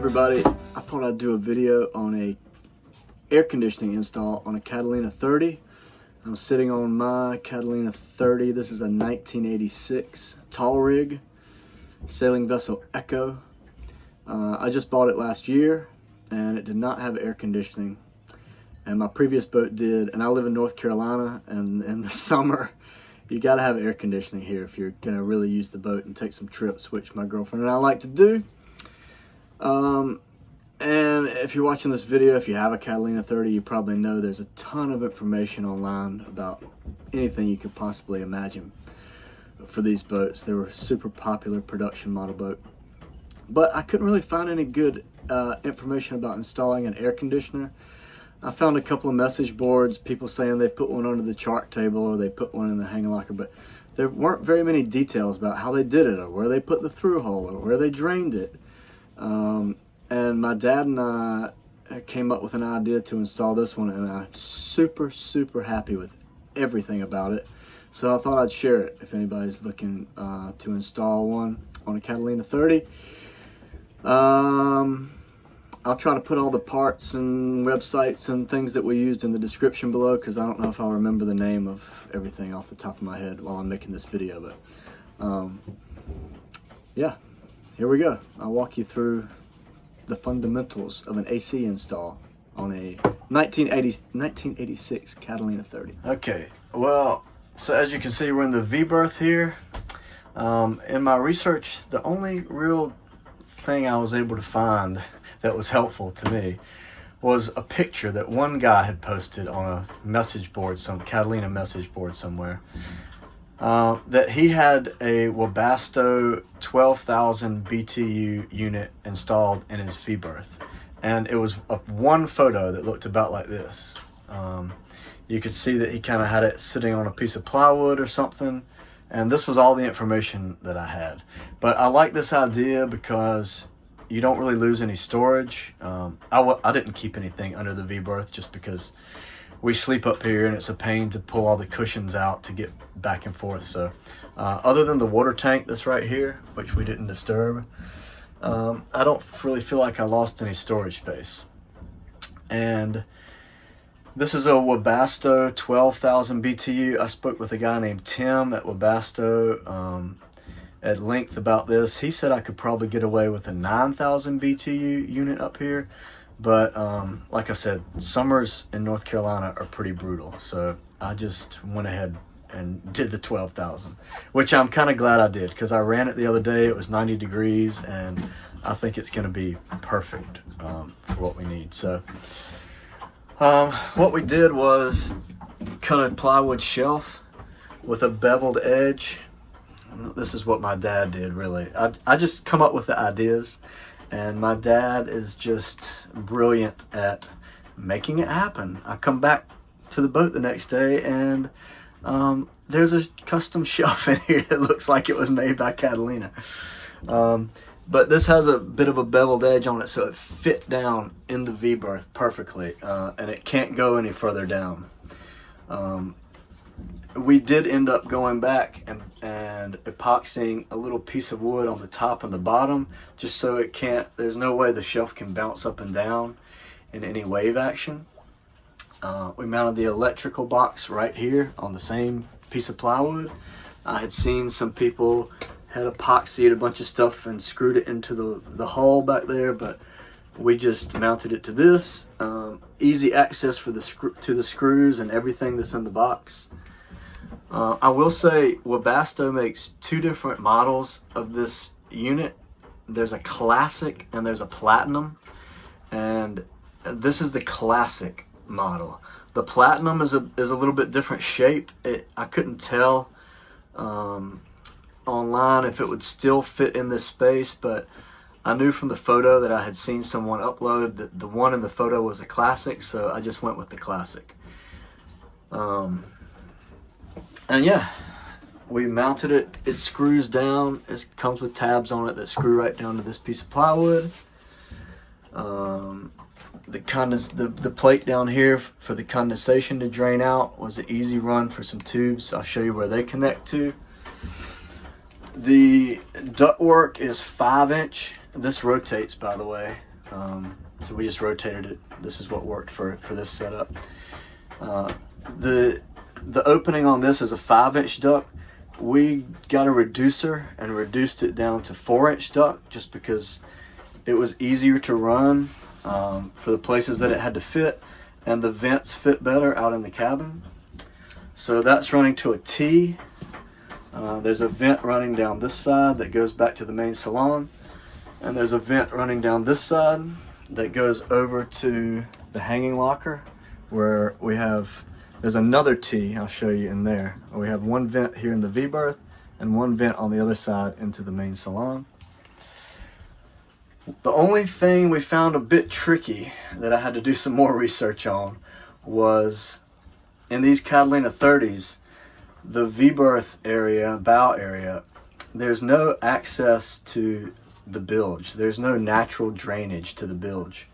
everybody, I thought I'd do a video on a air conditioning install on a Catalina 30. I'm sitting on my Catalina 30. This is a 1986 tall rig sailing vessel Echo. I just bought it last year and it did not have air conditioning, and my previous boat did. And I live in North Carolina, and in the summer you got to have air conditioning here if you're gonna really use the boat and take some trips, which my girlfriend and I like to do. And if you're watching this video, if you have a Catalina 30, you probably know there's a ton of information online about anything you could possibly imagine for these boats. They were a super popular production model boat. But I couldn't really find any good information about installing an air conditioner. I found a couple of message boards, people saying they put one under the chart table or they put one in the hang locker, but there weren't very many details about how they did it or where they put the through hole or where they drained it. And my dad and I came up with an idea to install this one, and I'm super happy with everything about it. So I thought I'd share it if anybody's looking to install one on a Catalina 30. I'll try to put all the parts and websites and things that we used in the description below, because I don't know if I'll remember the name of everything off the top of my head while I'm making this video. But yeah, here we go. I'll walk you through the fundamentals of an AC install on a 1986 Catalina 30. Okay, well, so as you can see, we're in the V-berth here. In my research, the only real thing I was able to find that was helpful to me was a picture that one guy had posted on a message board, some Catalina message board somewhere, that he had a Webasto 12,000 BTU unit installed in his V-berth. And it was one photo that looked about like this. You could see that he kind of had it sitting on a piece of plywood or something. And this was all the information that I had. But I like this idea because you don't really lose any storage. I didn't keep anything under the V-berth just because we sleep up here and it's a pain to pull all the cushions out to get back and forth. So other than the water tank that's right here, which we didn't disturb, I don't really feel like I lost any storage space. And this is a Webasto 12,000 BTU. I spoke with a guy named Tim at Webasto at length about this. He said I could probably get away with a 9,000 BTU unit up here. But like I said, summers in North Carolina are pretty brutal. So I just went ahead and did the 12,000, which I'm kind of glad I did, because I ran it the other day. It was 90 degrees, and I think it's going to be perfect for what we need. So what we did was cut a plywood shelf with a beveled edge. This is what my dad did, really. I just come up with the ideas. And my dad is just brilliant at making it happen. I come back to the boat the next day, and there's a custom shelf in here that looks like it was made by Catalina. But this has a bit of a beveled edge on it, so it fit down in the V-berth perfectly, and it can't go any further down. We did end up going back and epoxying a little piece of wood on the top and the bottom, just so it can't, there's no way the shelf can bounce up and down in any wave action. We mounted the electrical box right here on the same piece of plywood. I had seen some people had epoxied a bunch of stuff and screwed it into the hull back there, but we just mounted it to this. Easy access for to the screws and everything that's in the box. I will say Webasto makes two different models of this unit. There's a classic and there's a platinum, and this is the classic model. The platinum is a little bit different shape. I couldn't tell online if it would still fit in this space, but I knew from the photo that I had seen someone upload that the one in the photo was a classic, so I just went with the classic. And yeah, we mounted it. It screws down. It comes with tabs on it that screw right down to this piece of plywood. The plate down here for the condensation to drain out was an easy run for some tubes. I'll show you where they connect to. The ductwork is 5-inch. This rotates, by the way. So we just rotated it. This is what worked for this setup. The opening on this is a 5-inch duct. We got a reducer and reduced it down to 4-inch duct just because it was easier to run for the places that it had to fit, and the vents fit better out in the cabin. So that's running to a T. There's a vent running down this side that goes back to the main salon, and there's a vent running down this side that goes over to the hanging locker, where there's another T I'll show you in there. We have one vent here in the V-berth and one vent on the other side into the main salon. The only thing we found a bit tricky that I had to do some more research on was in these Catalina 30s, the V-berth area, bow area, there's no access to the bilge. There's no natural drainage to the bilge,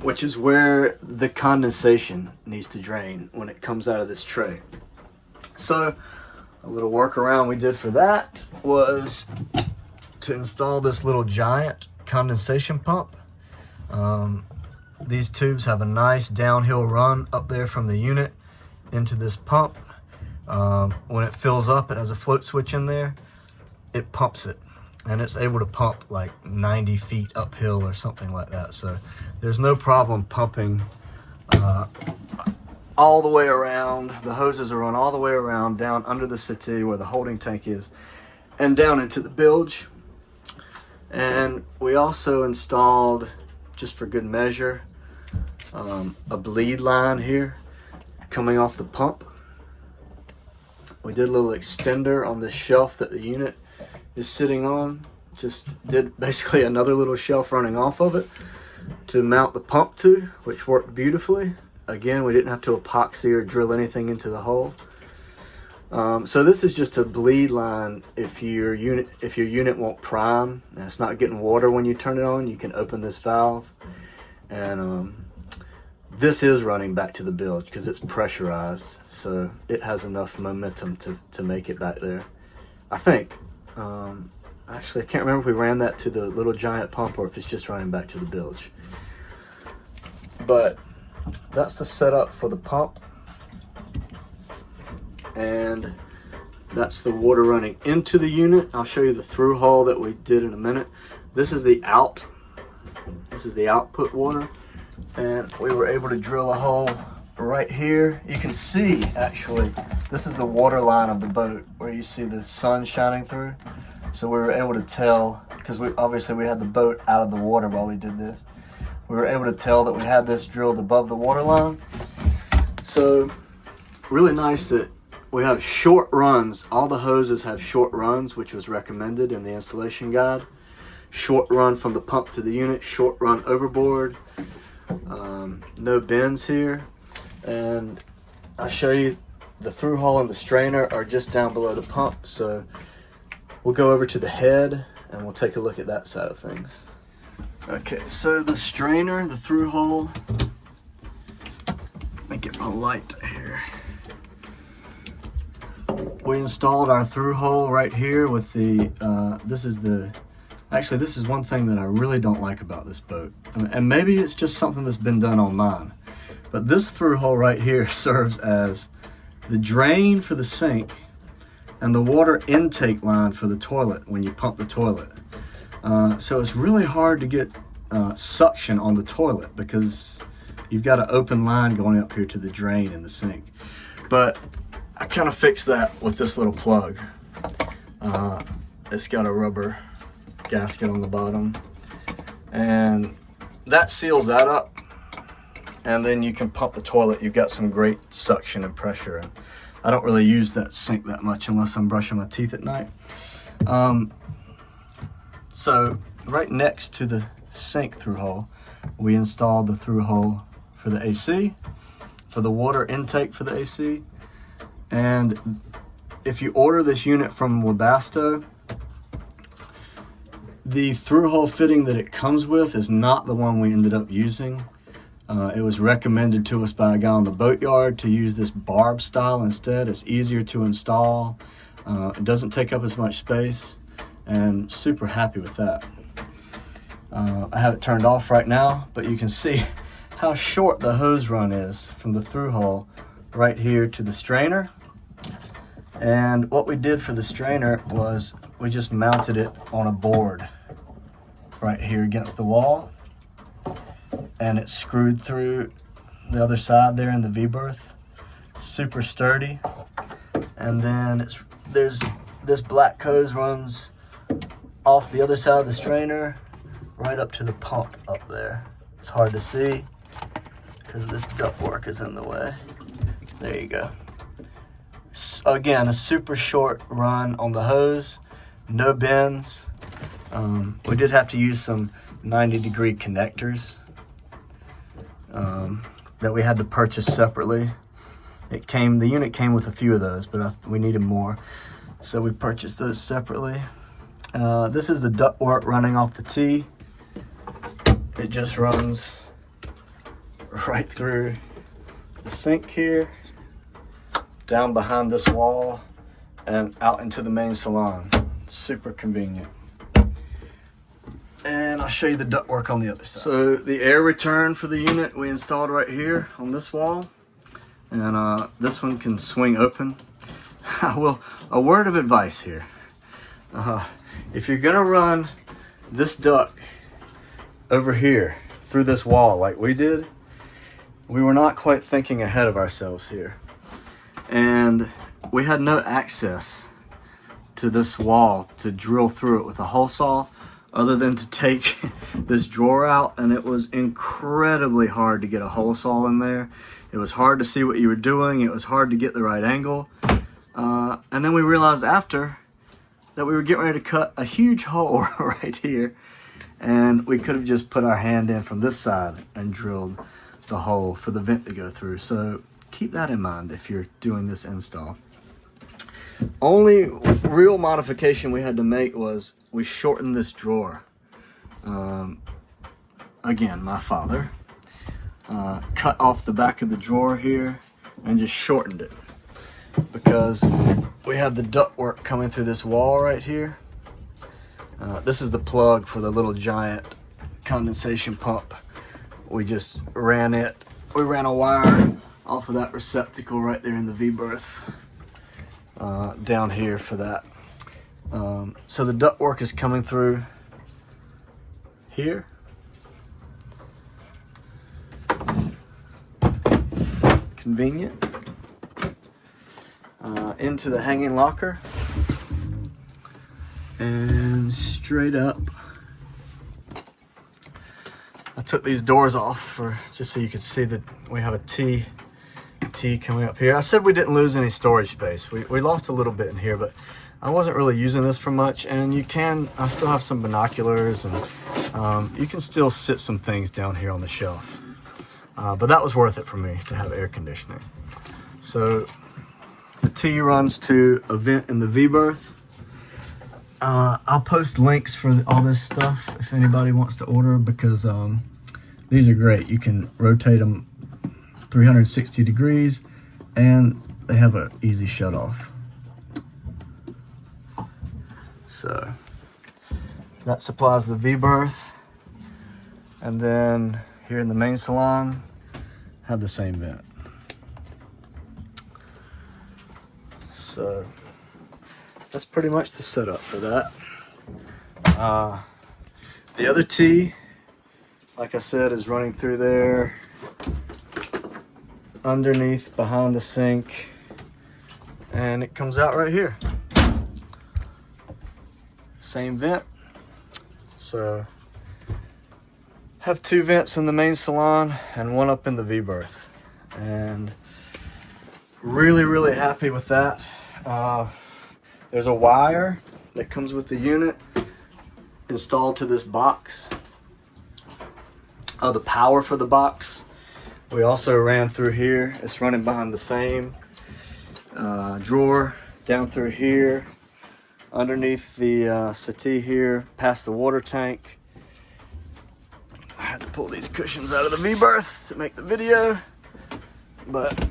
which is where the condensation needs to drain when it comes out of this tray. So a little workaround we did for that was to install this little giant condensation pump. These tubes have a nice downhill run up there from the unit into this pump. When it fills up, it has a float switch in there. It pumps it, and it's able to pump like 90 feet uphill or something like that. So there's no problem pumping all the way around. The hoses are run all the way around down under the settee where the holding tank is and down into the bilge. And we also installed, just for good measure, a bleed line here coming off the pump. We did a little extender on the shelf that the unit is sitting on. Just did basically another little shelf running off of it to mount the pump to, which worked beautifully. Again, we didn't have to epoxy or drill anything into the hole. So this is just a bleed line. If your unit won't prime and it's not getting water when you turn it on, you can open this valve, and this is running back to the bilge because it's pressurized, so it has enough momentum to make it back there, I think. Actually, I can't remember if we ran that to the little giant pump or if it's just running back to the bilge. But that's the setup for the pump, and that's the water running into the unit. I'll show you the through hole that we did in a minute. This is the output water, and we were able to drill a hole right here. You can see, actually, this is the water line of the boat where you see the sun shining through. So we were able to tell, because obviously we had the boat out of the water while we did this. We were able to tell that we had this drilled above the water line. So really nice that we have short runs. All the hoses have short runs, which was recommended in the installation guide. Short run from the pump to the unit, short run overboard. No bends here. And I'll show you the through hole and the strainer are just down below the pump. So we'll go over to the head and we'll take a look at that side of things. Okay, so the strainer, the through hole, let me get my light here. We installed our through hole right here with the, this is one thing that I really don't like about this boat. And maybe it's just something that's been done on mine. But this through hole right here serves as the drain for the sink and the water intake line for the toilet when you pump the toilet. So it's really hard to get suction on the toilet because you've got an open line going up here to the drain in the sink. But I kind of fixed that with this little plug. It's got a rubber gasket on the bottom, and that seals that up, and then you can pump the toilet. You've got some great suction and pressure, and I don't really use that sink that much unless I'm brushing my teeth at night. So right next to the sink through hole, we installed the through hole for the AC, for the water intake for the AC. And if you order this unit from Webasto, the through hole fitting that it comes with is not the one we ended up using. It was recommended to us by a guy on the boatyard to use this barb style instead. It's easier to install. It doesn't take up as much space, and super happy with that. I have it turned off right now, but you can see how short the hose run is from the through hole right here to the strainer. And what we did for the strainer was we just mounted it on a board right here against the wall, and it's screwed through the other side there in the V-berth. Super sturdy. And then there's this black hose runs off the other side of the strainer right up to the pump up there. It's hard to see because this ductwork is in the way. There you go. Again, a super short run on the hose, no bends. We did have to use some 90-degree connectors that we had to purchase separately. The unit came with a few of those, but we needed more, so we purchased those separately. This is the ductwork running off the T. It just runs right through the sink here, down behind this wall, and out into the main salon. Super convenient. And I'll show you the ductwork on the other side. So the air return for the unit we installed right here on this wall. And this one can swing open. A word of advice here. If you're gonna run this duct over here through this wall like we did, we were not quite thinking ahead of ourselves here. And we had no access to this wall to drill through it with a hole saw, other than to take this drawer out, and it was incredibly hard to get a hole saw in there. It was hard to see what you were doing. It was hard to get the right angle. And then we realized after that we were getting ready to cut a huge hole right here, and we could have just put our hand in from this side and drilled the hole for the vent to go through. So keep that in mind if you're doing this install. Only real modification we had to make was we shortened this drawer. Again, my father cut off the back of the drawer here and just shortened it, because we have the ductwork coming through this wall right here. This is the plug for the little giant condensation pump. We just ran we ran a wire off of that receptacle right there in the V-berth down here for that. So the ductwork is coming through here. Convenient. Into the hanging locker and straight up. I took these doors off just so you could see that we have a T coming up here. I said we didn't lose any storage space. We lost a little bit in here, but I wasn't really using this for much. And I still have some binoculars, and you can still sit some things down here on the shelf. But that was worth it for me to have air conditioning. So the T runs to a vent in the V-berth. I'll post links for all this stuff if anybody wants to order, because these are great. You can rotate them 360 degrees, and they have an easy shut off. So that supplies the V-berth, and then here in the main salon have the same vent. So that's pretty much the setup for that. The other T, like I said, is running through there, underneath, behind the sink, and it comes out right here. Same vent. So have two vents in the main salon and one up in the V-berth, and really happy with that. There's a wire that comes with the unit installed to this box. The power for the box we also ran through here. It's running behind the same drawer, down through here, underneath the settee here, past the water tank. I had to pull these cushions out of the V-berth to make the video, but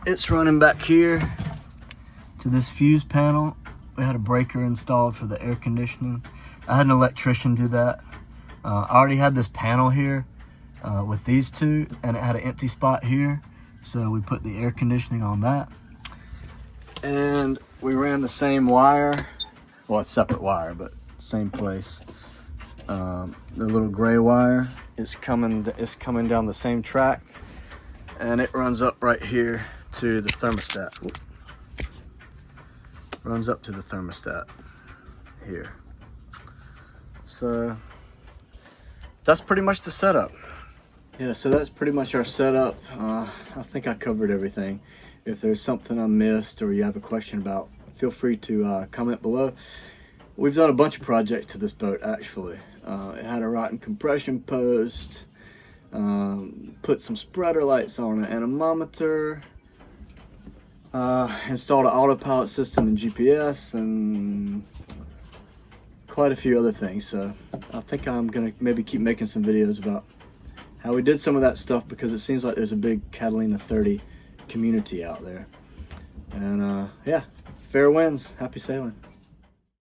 it's running back here to this fuse panel. We had a breaker installed for the air conditioning. I had an electrician do that. I already had this panel here with these two, and it had an empty spot here, so we put the air conditioning on that. And we ran the same wire, well, it's separate wire, but same place. The little gray wire is coming down the same track, and it runs up right here to the thermostat. Whoop. Runs up to the thermostat here. So that's pretty much the setup. Yeah, so that's pretty much our setup. I think I covered everything. If there's something I missed or you have a question about, feel free to comment below. We've done a bunch of projects to this boat, actually. It had a rotten compression post, put some spreader lights on an anemometer, installed an autopilot system and GPS, and quite a few other things. So I think I'm gonna maybe keep making some videos about how we did some of that stuff, because it seems like there's a big Catalina 30 community out there. And yeah, fair winds, happy sailing.